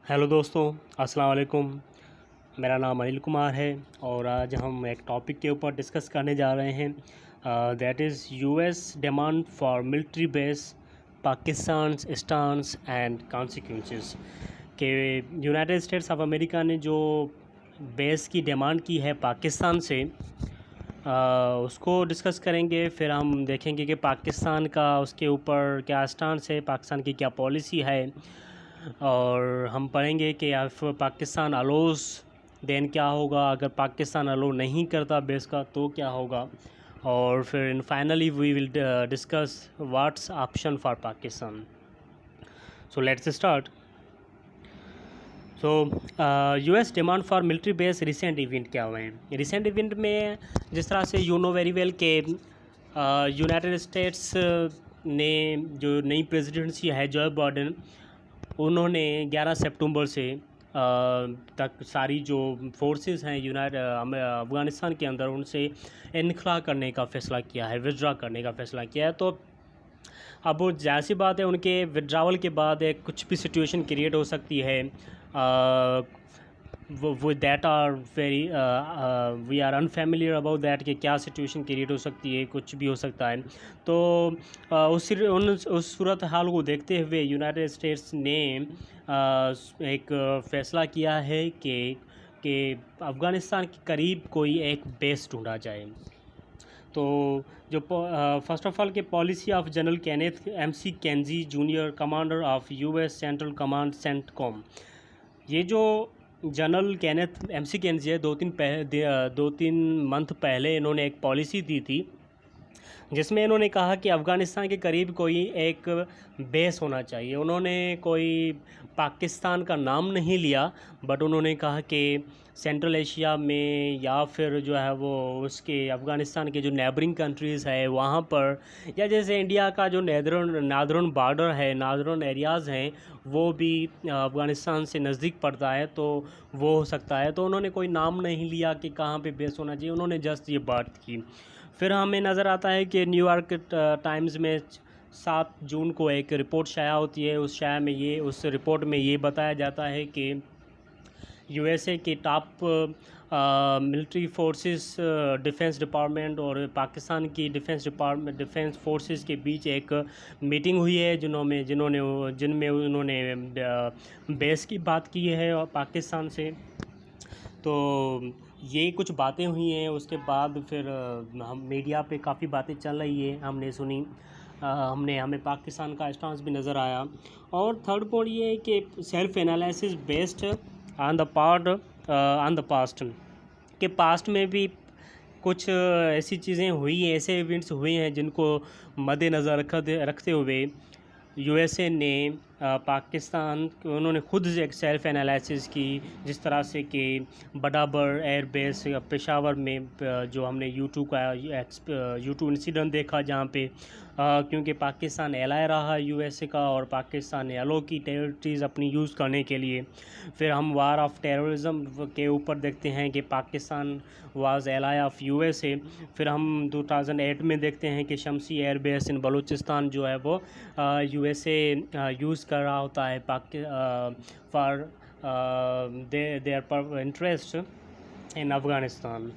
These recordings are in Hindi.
हेलो दोस्तों, अस्सलाम वालेकुम। मेरा नाम अनिल कुमार है और आज हम एक टॉपिक के ऊपर डिस्कस करने जा रहे हैं, that is US demand for military base, Pakistan stance and consequences. के यूनाइटेड स्टेट्स ऑफ अमेरिका ने जो बेस की डिमांड की है पाकिस्तान से, उसको डिस्कस करेंगे। फिर हम देखेंगे कि पाकिस्तान का उसके ऊपर क्या स्टांस है, पाकिस्तान की क्या पॉलिसी है, और हम पढ़ेंगे कि अब पाकिस्तान अलोज देन क्या होगा, अगर पाकिस्तान अलो नहीं करता बेस का तो क्या होगा, और फिर इन finally we will discuss what's option for Pakistan. So let's start. So US demand for military base recent event क्या हुए हैं। रिसेंट इवेंट में जिस तरह से यू नो वेरी वेल के यूनाइटेड स्टेट्स ने जो नई प्रेसिडेंसी है जो बाइडेन, उन्होंने 11 सितंबर से तक सारी जो फोर्सेस हैं अफ़गानिस्तान के अंदर उनसे इनखला करने का फ़ैसला किया है, विड्रा करने का फ़ैसला किया है। तो अब वो ज़ाहिर सी बात है, उनके विड्रावल के बाद एक कुछ भी सिचुएशन क्रिएट हो सकती है वो that are very we are unfamiliar about that कि क्या सिचुएशन क्रिएट हो सकती है, कुछ भी हो सकता है। तो उस सूरत हाल को देखते हुए यूनाइटेड स्टेट्स ने एक फ़ैसला किया है कि अफ़गानिस्तान के करीब कोई एक बेस ढूंढा जाए। तो जो फर्स्ट ऑफ ऑल के policy of general Kenneth MC Kenji junior, commander of US central command CENTCOM, ये जो जनरल केनेथ एमसी केंजी है, 2-3 मंथ पहले इन्होंने एक पॉलिसी दी थी जिसमें इन्होंने कहा कि अफ़गानिस्तान के करीब कोई एक बेस होना चाहिए। उन्होंने कोई पाकिस्तान का नाम नहीं लिया, बट उन्होंने कहा कि सेंट्रल एशिया में या फिर जो है वो उसके अफ़गानिस्तान के जो नेबरिंग कंट्रीज़ है वहाँ पर, या जैसे इंडिया का जो नादरन बॉर्डर है, नादरन एरियाज़ हैं, वो भी अफ़गानिस्तान से नज़दीक पड़ता है, तो वो हो सकता है। तो उन्होंने कोई नाम नहीं लिया कि कहाँ पे बेस होना चाहिए, उन्होंने जस्ट ये बात की। फिर हमें नज़र आता है कि न्यूयॉर्क टाइम्स में 7 जून को एक रिपोर्ट शाया होती है। उस रिपोर्ट में ये बताया जाता है कि यूएसए के top military forces, defence department और पाकिस्तान की डिफेंस फोर्सेस के बीच एक मीटिंग हुई है जिनमें उन्होंने बेस की बात की है और पाकिस्तान से। तो ये कुछ बातें हुई हैं। उसके बाद फिर हम मीडिया पे काफ़ी बातें चल रही है, हमने सुनी, हमें पाकिस्तान का स्टांस भी नज़र आया। और थर्ड पॉइंट ये है कि self analysis based on the past, के पास्ट में भी कुछ ऐसी चीज़ें हुई हैं, ऐसे इवेंट्स हुए हैं जिनको मद्देनज़र रखते हुए यूएसए ने पाकिस्तान, उन्होंने खुद से एक सेल्फ एनालिसिस की, जिस तरह से कि बडाबर एयर बेस पेशावर में जो हमने यूट्यूब इंसिडेंट देखा जहाँ पे क्योंकि पाकिस्तान एलाय रहा यूएसए का और पाकिस्तान ने अलो की टेरिटरीज़ अपनी यूज़ करने के लिए। फिर हम वार ऑफ टेररिज्म के ऊपर देखते हैं कि Pakistan was ally of USA. फिर हम 2008 में देखते हैं कि Shamsi air base in Balochistan जो है वो यूएसए यूज़ कर रहा होता है for their interest in Afghanistan.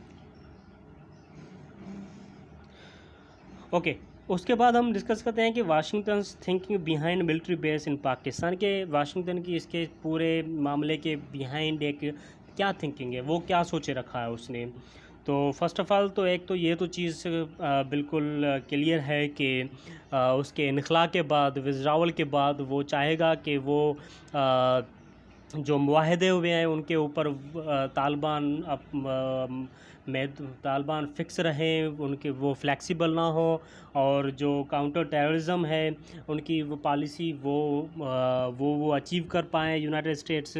Okay, उसके बाद हम डिस्कस करते हैं कि Washington thinking behind military base in Pakistan, के वाशिंगटन की इसके पूरे मामले के बिहाइंड एक क्या थिंकिंग है, वो क्या सोचे रखा है उसने। तो फर्स्ट ऑफ़ ऑल तो एक तो ये तो चीज़ बिल्कुल क्लियर है कि उसके इनखला के बाद, विज़रावल के बाद, वो चाहेगा कि वो जो मुआहदे हुए हैं उनके ऊपर तालिबान फ़िक्स रहें, उनके वो फ्लेक्सिबल ना हो, और जो काउंटर टेररिज्म है उनकी वो पॉलिसी वो अचीव कर पाएँ यूनाइटेड स्टेट्स।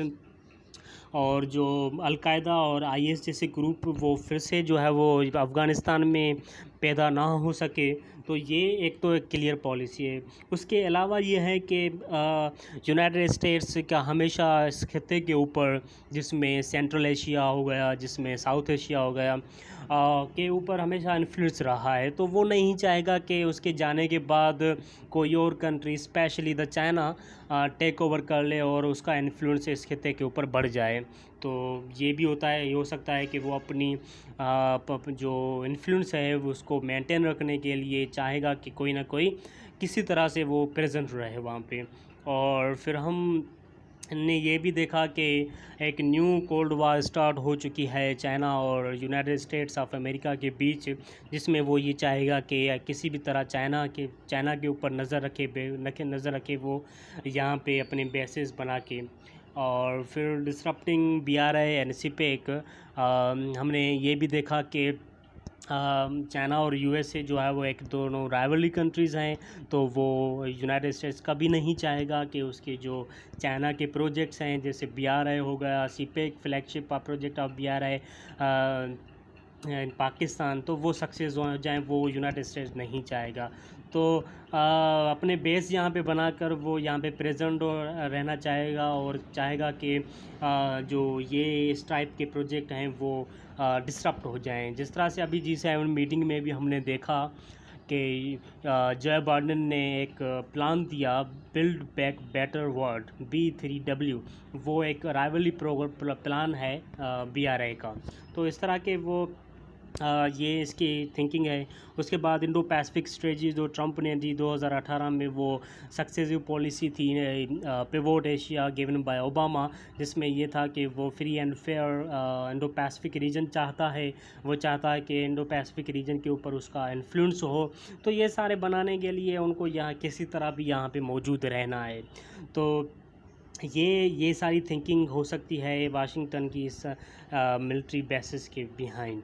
और जो अलकायदा और आईएस जैसे ग्रुप वो फिर से जो है वो अफ़गानिस्तान में पैदा ना हो सके। तो ये एक तो एक क्लियर पॉलिसी है। उसके अलावा ये है कि यूनाइटेड स्टेट्स का हमेशा इस खित्ते के ऊपर, जिसमें सेंट्रल एशिया हो गया, जिसमें साउथ एशिया हो गया, के ऊपर हमेशा इन्फ्लुएंस रहा है। तो वो नहीं चाहेगा कि उसके जाने के बाद कोई और country, specially the China, take over कर ले और उसका इन्फ्लुएंस इस खित्ते के ऊपर बढ़ जाए। तो ये भी होता है, ये हो सकता है कि वो अपनी जो इन्फ्लुएंस है वो उसको मेंटेन रखने के लिए चाहेगा कि कोई ना कोई किसी तरह से वो प्रेजेंट रहे वहाँ पे। और फिर हम ने ये भी देखा कि एक न्यू कोल्ड वार स्टार्ट हो चुकी है चाइना और यूनाइटेड स्टेट्स ऑफ अमेरिका के बीच, जिसमें वो ये चाहेगा कि किसी भी तरह चाइना के ऊपर नज़र रखे वो यहाँ पे अपने बेसेस बना के। और फिर डिसरप्टिंग BRI एंड CPEC, हमने ये भी देखा कि चाइना और USA जो है वो एक दोनों राइवलरी कंट्रीज़ हैं। तो वो यूनाइटेड स्टेट्स कभी नहीं चाहेगा कि उसके जो चाइना के प्रोजेक्ट्स हैं, जैसे BRI हो गया, CPEC flagship project of BRI इन पाकिस्तान, तो वो सक्सेस हो जाएं, वो यूनाइटेड स्टेट्स नहीं चाहेगा। तो अपने बेस यहाँ पे बनाकर वो यहाँ पे प्रेजेंट रहना चाहेगा और चाहेगा कि जो ये इस टाइप के प्रोजेक्ट हैं वो डिसरप्ट हो जाएं। जिस तरह से अभी G7 मीटिंग में भी हमने देखा कि जो बाइडेन ने एक प्लान दिया, build back better world, B3W, वो एक राइवलरी प्लान है BRI का। तो इस तरह के वो ये इसकी थिंकिंग है। उसके बाद इंडो पैसिफिक स्ट्रेटजी जो ट्रंप ने दी 2018 में, वो सक्सेसिव पॉलिसी थी pivot Asia given by Obama, जिसमें ये था कि वो free and fair Indo Pacific region चाहता है। वो चाहता है कि इंडो पैसिफिक रीजन के ऊपर उसका इन्फ्लुएंस हो। तो ये सारे बनाने के लिए उनको यहाँ किसी तरह भी यहाँ पे मौजूद रहना है। तो ये सारी थिंकिंग हो सकती है वाशिंगटन की इस मिलिट्री बेसिस के बिहाइंड।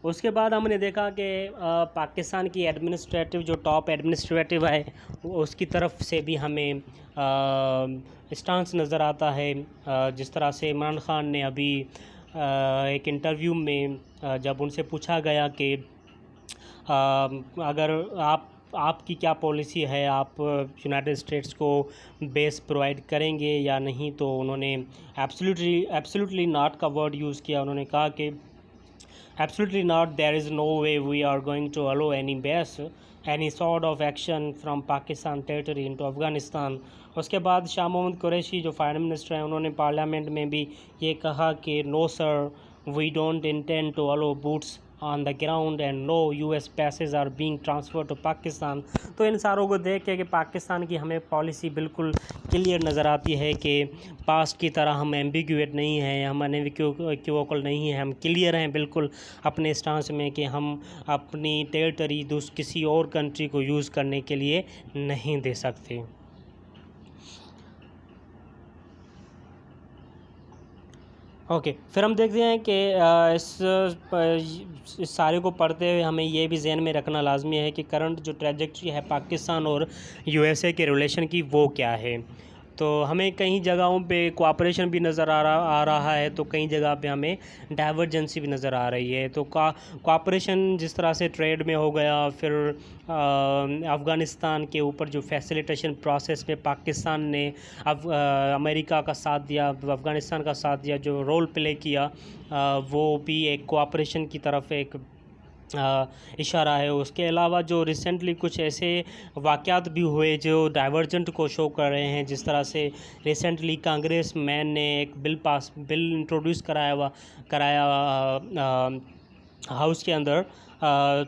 उसके बाद हमने देखा कि पाकिस्तान की एडमिनिस्ट्रेटिव जो टॉप एडमिनिस्ट्रेटिव है उसकी तरफ से भी हमें स्टांस नज़र आता है। जिस तरह से इमरान ख़ान ने अभी एक इंटरव्यू में जब उनसे पूछा गया कि अगर आपकी क्या पॉलिसी है, आप यूनाइटेड स्टेट्स को बेस प्रोवाइड करेंगे या नहीं, तो उन्होंने एब्सोल्युटली नॉट का वर्ड यूज़ किया। उन्होंने कहा कि absolutely not, there is no way we are going to allow any base, any sort of action from Pakistan territory into Afghanistan। उसके बाद शाह मोहम्मद कुरैशी जो फाइनेंस मिनिस्टर हैं, उन्होंने पार्लियामेंट में भी ये कहा कि no sir, we don't intend to allow boots on the ground and no US passages are being transfer to Pakistan. तो इन सारों को देख के कि पाकिस्तान की हमें पॉलिसी बिल्कुल क्लियर नज़र आती है कि पास्ट की तरह हम एम्बिग्यूएट नहीं हैं, हम अनइक्विवोकल नहीं हैं, हम क्लियर हैं बिल्कुल अपने स्टांस में कि हम अपनी टेरिटरी किसी और कंट्री को यूज़ करने के लिए नहीं दे सकते। ओके, फिर हम देखते हैं कि इस सारे को पढ़ते हुए हमें ये भी जहन में रखना लाजमी है कि करंट जो ट्रैजेक्टरी है पाकिस्तान और USA के रिलेशन की, वो क्या है। तो हमें कई जगहों पे कोऑपरेशन भी नज़र आ रहा है, तो कई जगह पे हमें डाइवर्जेंसी भी नज़र आ रही है। तो कोऑपरेशन जिस तरह से ट्रेड में हो गया, फिर अफ़गानिस्तान के ऊपर जो फैसिलिटेशन प्रोसेस में पाकिस्तान ने अमेरिका का साथ दिया, अफ़गानिस्तान का साथ दिया, जो रोल प्ले किया, वो भी एक कोऑपरेशन की तरफ एक इशारा है। उसके अलावा जो रिसेंटली कुछ ऐसे वाक़यात भी हुए जो डाइवर्जेंट को शो कर रहे हैं, जिस तरह से रिसेंटली कांग्रेस मैन ने एक बिल इंट्रोड्यूस कराया हाउस के अंदर।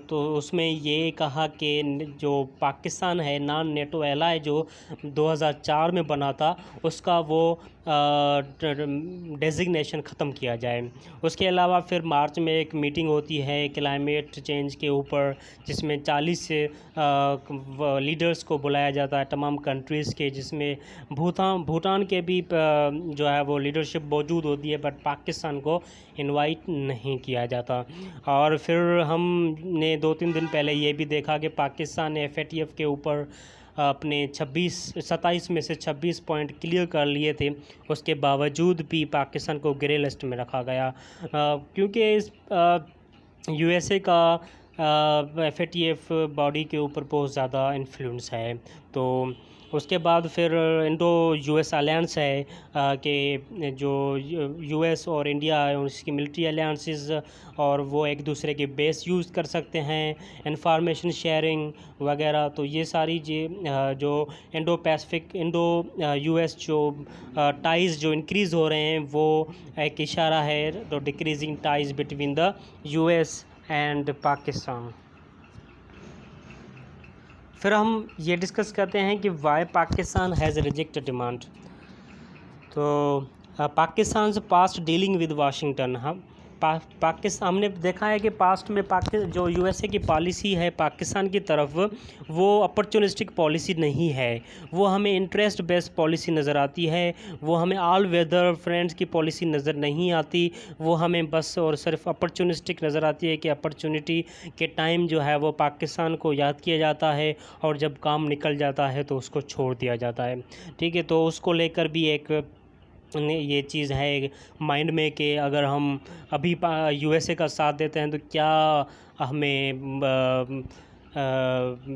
तो उसमें ये कहा कि जो पाकिस्तान है नॉन नेटो एलाय जो 2004 में बना था, उसका वो डेजिग्नेशन ख़त्म किया जाए। उसके अलावा फिर मार्च में एक मीटिंग होती है क्लाइमेट चेंज के ऊपर, जिसमें 40 लीडर्स को बुलाया जाता है तमाम कंट्रीज़ के, जिसमें भूटान के भी जो है वो लीडरशिप मौजूद होती है, बट पाकिस्तान को इनवाइट नहीं किया जाता। और फिर हमने 2-3 दिन पहले ये भी देखा कि पाकिस्तान ने FATF के ऊपर अपने 27 में से 26 पॉइंट क्लियर कर लिए थे, उसके बावजूद भी पाकिस्तान को ग्रे लिस्ट में रखा गया, क्योंकि इस USA का FATF बॉडी के ऊपर बहुत ज़्यादा इन्फ्लुएंस है। तो उसके बाद फिर इंडो US अलायंस है कि जो US और इंडिया है उसकी मिलिट्री अलायंसेस, और वो एक दूसरे के बेस यूज़ कर सकते हैं, इंफॉर्मेशन शेयरिंग वगैरह। तो ये सारी जो इंडो पैसिफिक इंडो US जो टाइज़ जो इंक्रीज़ हो रहे हैं वो एक इशारा है तो decreasing ties between the US and Pakistan. फिर हम ये डिस्कस करते हैं कि why Pakistan has rejected demand. तो Pakistan past dealing with Washington, हम पाकिस्तान हमने देखा है कि पास्ट में जो USA की पॉलिसी है पाकिस्तान की तरफ, वो अपॉर्चुनिस्टिक पॉलिसी नहीं है, वो हमें इंटरेस्ट बेस्ड पॉलिसी नज़र आती है, वो हमें ऑल वेदर फ्रेंड्स की पॉलिसी नज़र नहीं आती, वो हमें बस और सिर्फ अपॉर्चुनिस्टिक नज़र आती है कि अपॉर्चुनिटी के टाइम जो है वो पाकिस्तान को याद किया जाता है और जब काम निकल जाता है तो उसको छोड़ दिया जाता है। ठीक है, तो उसको लेकर भी एक ये चीज़ है माइंड में कि अगर हम अभी USA का साथ देते हैं तो क्या हमें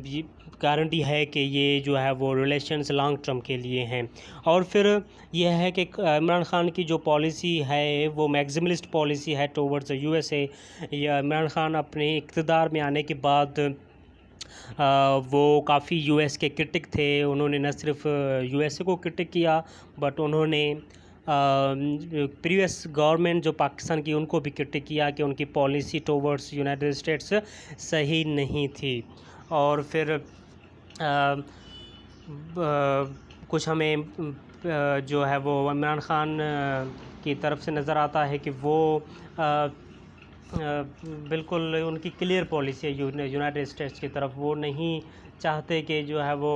ये गारंटी है कि ये जो है वो रिलेशंस लॉन्ग टर्म के लिए हैं। और फिर यह है कि इमरान ख़ान की जो पॉलिसी है वो मैक्सिमलिस्ट पॉलिसी है टुवर्ड्स USA। या इमरान ख़ान अपने इक़्तिदार में आने के बाद वो काफ़ी US के क्रिटिक थे, उन्होंने न सिर्फ USA को क्रिटिक किया बट उन्होंने प्रीवियस गवर्नमेंट जो पाकिस्तान की उनको भी क्रिटिक किया कि उनकी पॉलिसी टुवर्ड्स यूनाइटेड स्टेट्स सही नहीं थी। और फिर कुछ हमें जो है वो इमरान ख़ान की तरफ से नज़र आता है कि वो बिल्कुल उनकी क्लियर पॉलिसी है यूनाइटेड स्टेट्स की तरफ, वो नहीं चाहते कि जो है वो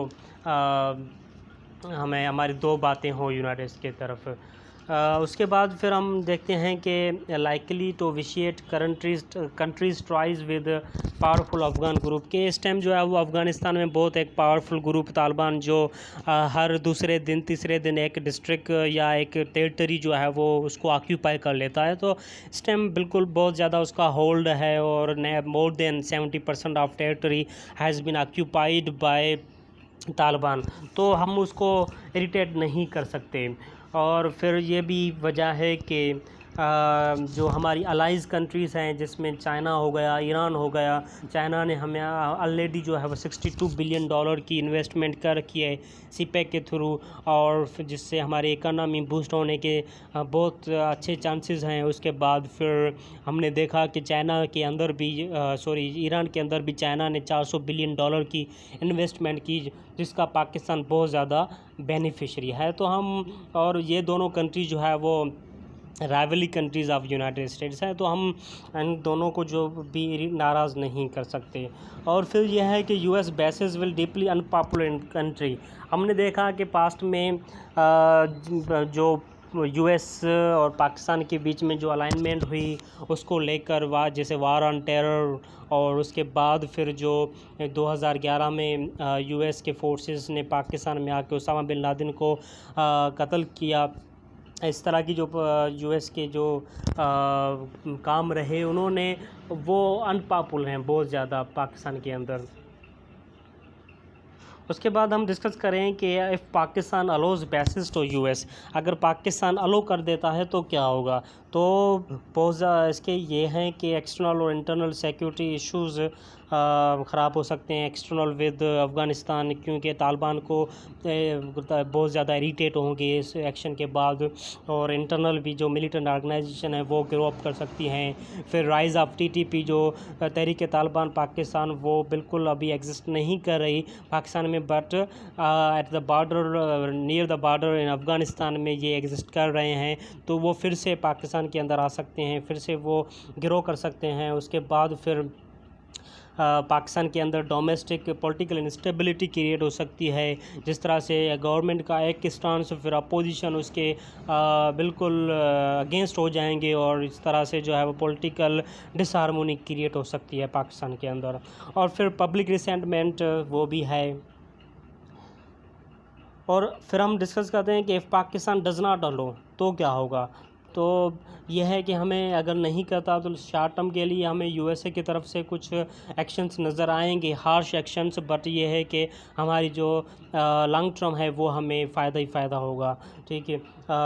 हमें हमारी दो बातें हों यूनाइटेड की तरफ। उसके बाद फिर हम देखते हैं कि likely to vitiate countries tries with powerful Afghan group के इस टाइम जो है वो अफ़गानिस्तान में बहुत एक पावरफुल ग्रुप तालिबान जो हर दूसरे दिन तीसरे दिन एक डिस्ट्रिक्ट या एक टेरिटरी जो है वो उसको ऑक्यूपाई कर लेता है। तो इस टाइम बिल्कुल बहुत ज़्यादा उसका होल्ड है और more than 70% of territory has been occupied by Taliban. तो हम उसको इरिटेट नहीं कर सकते। और फिर ये भी वजह है कि जो हमारी अलाइज कंट्रीज़ हैं जिसमें चाइना हो गया, ईरान हो गया, चाइना ने हमें ऑलरेडी जो है वो $62 बिलियन की इन्वेस्टमेंट कर रखी है CPEC के थ्रू, और जिससे हमारी इकनॉमी बूस्ट होने के बहुत अच्छे चांसेस हैं। उसके बाद फिर हमने देखा कि चाइना के अंदर भी ईरान के अंदर भी चाइना ने $400 बिलियन की इन्वेस्टमेंट की, जिसका पाकिस्तान बहुत ज़्यादा बेनिफिशरी है। तो हम और ये दोनों कंट्री जो है वो rivalry countries of United states हैं, तो हम इन दोनों को जो भी नाराज़ नहीं कर सकते। और फिर यह है कि US basis will deeply unpopular in country. हमने देखा कि पास्ट में जो US और पाकिस्तान के बीच में जो अलाइनमेंट हुई उसको लेकर जैसे वार ऑन टेरर, और उसके बाद फिर जो 2011 में US के फोर्सेस ने पाकिस्तान में आके उसामा बिन लादेन को कत्ल किया। इस तरह की जो US के जो काम रहे उन्होंने वो अनपॉपुलर हैं बहुत ज़्यादा पाकिस्तान के अंदर। उसके बाद हम डिस्कस करें कि if Pakistan allows bases to US, अगर पाकिस्तान अलो कर देता है तो क्या होगा। तो बहुत इसके ये हैं कि एक्सटर्नल और इंटरनल सिक्योरिटी इश्यूज़ ख़राब हो सकते हैं एक्सटर्नल विद अफ़गानिस्तान, क्योंकि तालिबान को बहुत ज़्यादा इरिटेट होंगे इस एक्शन के बाद, और इंटरनल भी जो मिलिटेंट ऑर्गेनाइजेशन है वो ग्रो अप कर सकती हैं। फिर राइज़ ऑफ TTP जो तहरीक तालिबान पाकिस्तान, वो बिल्कुल अभी एग्जिस्ट नहीं कर रही पाकिस्तान में, but at the border near the border in Afghanistan में ये एग्जिस्ट कर रहे हैं। तो वो फिर से पाकिस्तान के अंदर आ सकते हैं, फिर से वो ग्रो कर सकते हैं। उसके बाद फिर पाकिस्तान के अंदर डोमेस्टिक पॉलिटिकल इंस्टेबिलिटी क्रिएट हो सकती है, जिस तरह से गवर्नमेंट का एक स्टांस फिर अपोजिशन उसके बिल्कुल अगेंस्ट हो जाएंगे, और इस तरह से जो है वो पॉलिटिकल डिसहार्मोनी क्रिएट हो सकती है पाकिस्तान के अंदर। और फिर पब्लिक रिसेंटमेंट वो भी है। और फिर हम डिस्कस करते हैं कि इफ़ पाकिस्तान डज़ नॉट अलो तो क्या होगा। तो यह है कि हमें अगर नहीं करता तो शॉर्ट टर्म के लिए हमें यूएसए की तरफ से कुछ एक्शंस नज़र आएंगे, हार्श एक्शंस, बट ये है कि हमारी जो लॉन्ग टर्म है वो हमें फ़ायदा ही फ़ायदा होगा, ठीक है।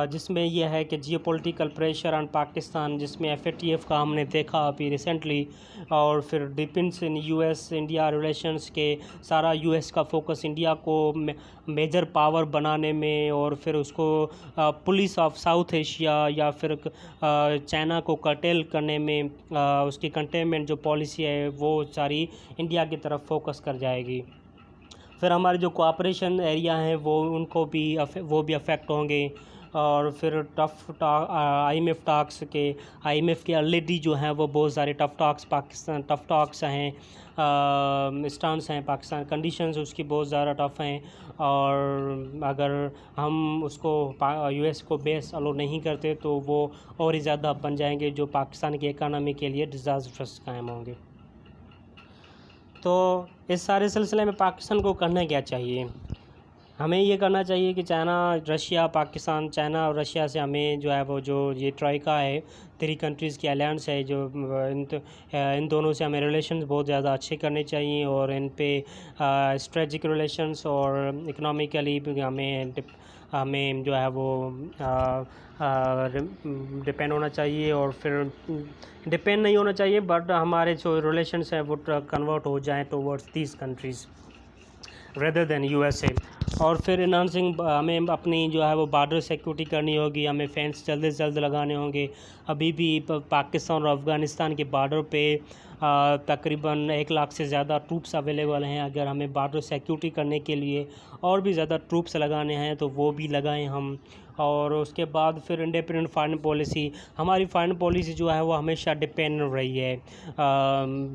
जिसमें यह है कि जियोपॉलिटिकल प्रेशर ऑन पाकिस्तान, जिसमें एफएटीएफ का हमने देखा अभी रिसेंटली, और फिर depends in US India relations के सारा यूएस का फोकस इंडिया को मेजर पावर बनाने में, और फिर उसको पुलिस ऑफ साउथ एशिया या फिर चाइना को कर्टेल करने में उसकी कंटेनमेंट जो पॉलिसी है वो सारी इंडिया की तरफ फोकस कर जाएगी। फिर हमारे जो कोऑपरेशन एरिया हैं वो भी अफेक्ट होंगे। और फिर आईएमएफ के ऑलरेडी जो हैं वो बहुत सारे टफ टॉक्स हैं, स्टांस हैं, पाकिस्तान कंडीशंस उसकी बहुत ज़्यादा टफ हैं, और अगर हम उसको यूएस को बेस अलो नहीं करते तो वो और ही ज़्यादा बन जाएंगे, जो पाकिस्तान की इकानमी के लिए डिज़ास्टर्स कायम होंगे। तो इस सारे सिलसिले में पाकिस्तान को करना क्या चाहिए? हमें ये करना चाहिए कि चाइना और रशिया से हमें जो है वो जो ये ट्राइका है, 3 कंट्रीज़ की अलायंस है, जो इन दोनों से हमें रिलेशंस बहुत ज़्यादा अच्छे करने चाहिए, और इन पे स्ट्रेटजिक रिलेशंस और इकोनॉमिकली हमें जो है वो डिपेंड होना चाहिए, और फिर डिपेंड नहीं होना चाहिए, बट हमारे जो रिलेशंस हैं वो कन्वर्ट हो जाएं towards these countries rather than USA. और फिर इन्हांसिंग हमें अपनी जो है वो बॉर्डर सिक्योरिटी करनी होगी, हमें फेंस जल्द से जल्द लगाने होंगे। अभी भी पाकिस्तान और अफ़गानिस्तान के बॉर्डर पे तकरीबन 1 लाख से ज़्यादा ट्रूप्स अवेलेबल हैं। अगर हमें बॉर्डर सिक्योरिटी करने के लिए और भी ज़्यादा ट्रूप्स लगाने हैं तो वो भी लगाएं हम। और उसके बाद फिर इंडिपेंडेंट फॉरेन पॉलिसी, हमारी फॉरेन पॉलिसी जो है वो हमेशा डिपेंडेंट रही है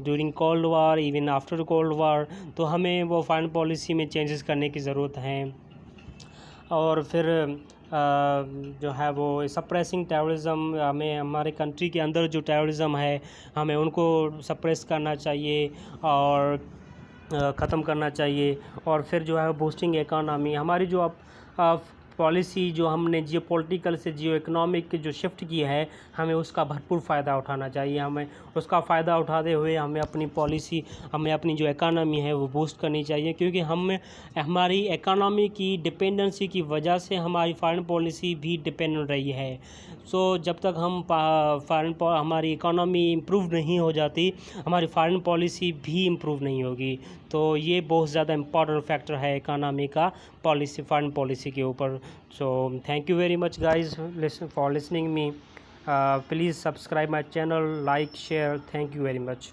during cold war, even after cold war, तो हमें वो फॉरेन पॉलिसी में चेंजेस करने की ज़रूरत है। और फिर जो है वो सप्रेसिंग टेररिज्म, हमें हमारे कंट्री के अंदर जो टेररिज्म है हमें उनको सप्रेस करना चाहिए और ख़त्म करना चाहिए। और फिर जो है बूस्टिंग इकानमी, हमारी जो अब पॉलिसी जो हमने जियो पॉलिटिकल से जियो इकोनॉमिक जो शिफ्ट की है, हमें उसका भरपूर फ़ायदा उठाना चाहिए। हमें उसका फ़ायदा उठाते हुए हमें अपनी जो इकानमी है वो बूस्ट करनी चाहिए, क्योंकि हमारी इकानमी की डिपेंडेंसी की वजह से हमारी फॉरेन पॉलिसी भी डिपेंडेंट रही है। सो जब तक हमारी इकानमी इम्प्रूव नहीं हो जाती, हमारी फॉरेन पॉलिसी भी इम्प्रूव नहीं होगी। तो ये बहुत ज़्यादा इम्पॉर्टेंट फैक्टर है इकानमी का फॉरेन पॉलिसी के ऊपर। So thank you very much guys for listening me. Please subscribe my channel, like, share. Thank you very much.